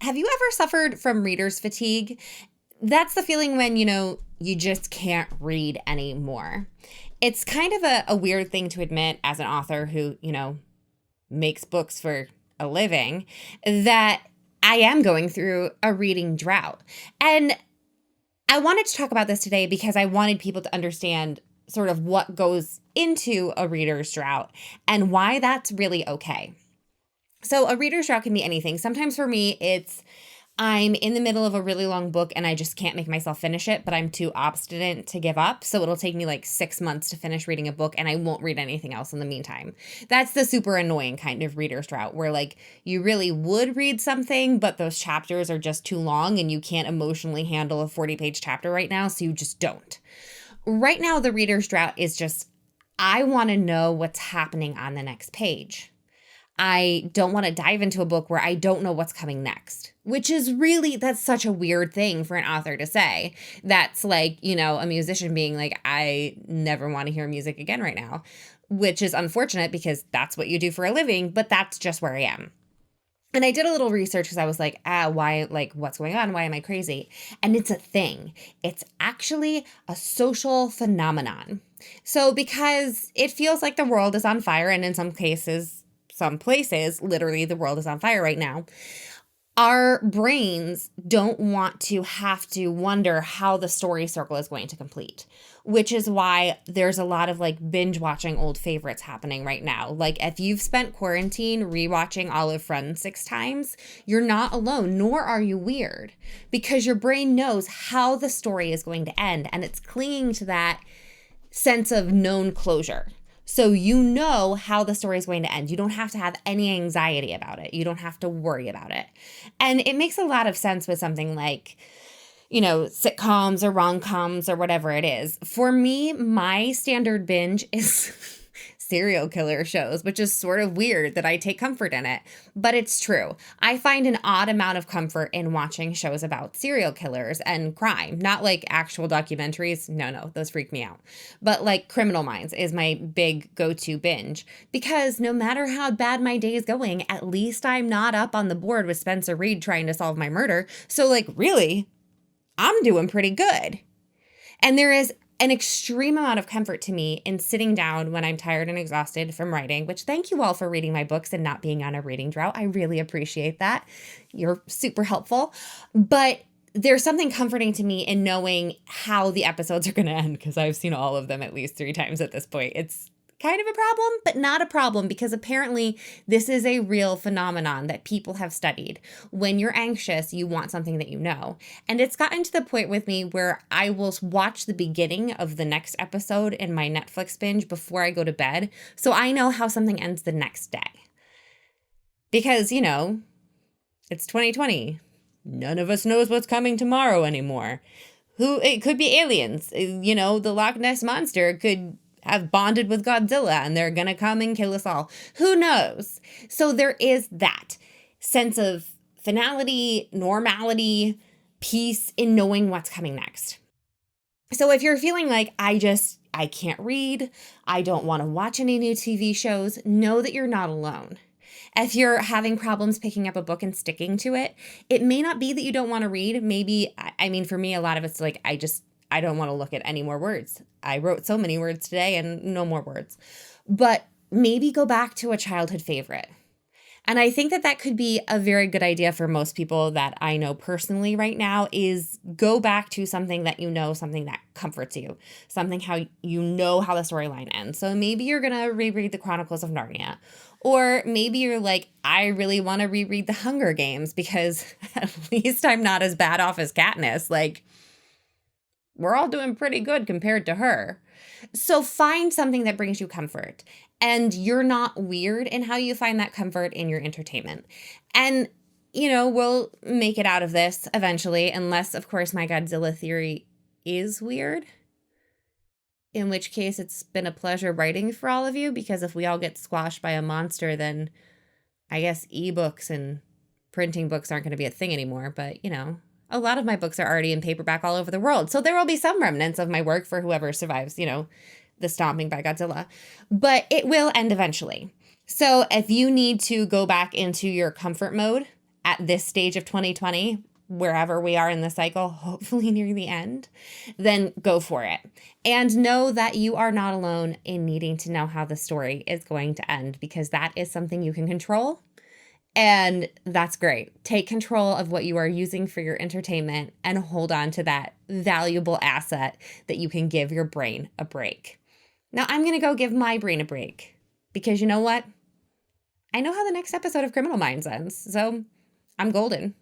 Have you ever suffered from reader's fatigue? That's the feeling when, you just can't read anymore. It's kind of a weird thing to admit as an author who, makes books for a living, that I am going through a reading drought. And I wanted to talk about this today because I wanted people to understand sort of what goes into a reader's drought and why that's really okay. So a reader's drought can be anything. Sometimes for me, it's I'm in the middle of a really long book and I just can't make myself finish it, but I'm too obstinate to give up. So it'll take me like 6 months to finish reading a book and I won't read anything else in the meantime. That's the super annoying kind of reader's drought where like you really would read something, but those chapters are just too long and you can't emotionally handle a 40-page chapter right now, so you just don't. Right now, the reader's drought is just, I want to know what's happening on the next page. I don't want to dive into a book where I don't know what's coming next, which is really, that's such a weird thing for an author to say. That's like, a musician being like, I never want to hear music again right now, which is unfortunate because that's what you do for a living, but that's just where I am. And I did a little research because I was like, why, like, what's going on? Why am I crazy? And it's a thing. It's actually a social phenomenon. So because it feels like the world is on fire, and in some places, literally the world is on fire right now, our brains don't want to have to wonder how the story circle is going to complete, which is why there's a lot of like binge watching old favorites happening right now. Like if you've spent quarantine rewatching all of Friends 6 times, you're not alone, nor are you weird, because your brain knows how the story is going to end and it's clinging to that sense of known closure. So you know how the story is going to end. You don't have to have any anxiety about it. You don't have to worry about it. And it makes a lot of sense with something like, sitcoms or rom-coms or whatever it is. For me, my standard binge is serial killer shows, which is sort of weird that I take comfort in it, but it's true. I find an odd amount of comfort in watching shows about serial killers and crime, not like actual documentaries. No, those freak me out. But like Criminal Minds is my big go-to binge because no matter how bad my day is going, at least I'm not up on the board with Spencer Reid trying to solve my murder. So like really, I'm doing pretty good. And there is an extreme amount of comfort to me in sitting down when I'm tired and exhausted from writing, which thank you all for reading my books and not being on a reading drought. I really appreciate that. You're super helpful. But there's something comforting to me in knowing how the episodes are going to end because I've seen all of them at least 3 times at this point. It's kind of a problem, but not a problem because apparently this is a real phenomenon that people have studied. When you're anxious, you want something that you know. And it's gotten to the point with me where I will watch the beginning of the next episode in my Netflix binge before I go to bed, so I know how something ends the next day. Because, it's 2020. None of us knows what's coming tomorrow anymore. It could be aliens. The Loch Ness Monster could have bonded with Godzilla and they're gonna come and kill us all. Who knows? So there is that sense of finality, normality, peace in knowing what's coming next. So if you're feeling like I can't read, I don't want to watch any new TV shows, know that you're not alone. If you're having problems picking up a book and sticking to it, it may not be that you don't want to read. Maybe, for me, a lot of it's like, I don't want to look at any more words. I wrote so many words today and no more words. But maybe go back to a childhood favorite. And I think that could be a very good idea for most people that I know personally right now is go back to something that something that comforts you, something how you know how the storyline ends. So maybe you're going to reread the Chronicles of Narnia. Or maybe you're like, I really want to reread the Hunger Games because at least I'm not as bad off as Katniss. Like, we're all doing pretty good compared to her. So find something that brings you comfort. And you're not weird in how you find that comfort in your entertainment. And, we'll make it out of this eventually, unless, of course, my Godzilla theory is weird. In which case, it's been a pleasure writing for all of you, because if we all get squashed by a monster, then I guess ebooks and printing books aren't going to be a thing anymore. But, a lot of my books are already in paperback all over the world. So there will be some remnants of my work for whoever survives, the stomping by Godzilla. But it will end eventually. So if you need to go back into your comfort mode at this stage of 2020, wherever we are in the cycle, hopefully near the end, then go for it. And know that you are not alone in needing to know how the story is going to end, because that is something you can control. And that's great. Take control of what you are using for your entertainment and hold on to that valuable asset that you can give your brain a break. Now, I'm going to go give my brain a break because you know what? I know how the next episode of Criminal Minds ends, so I'm golden.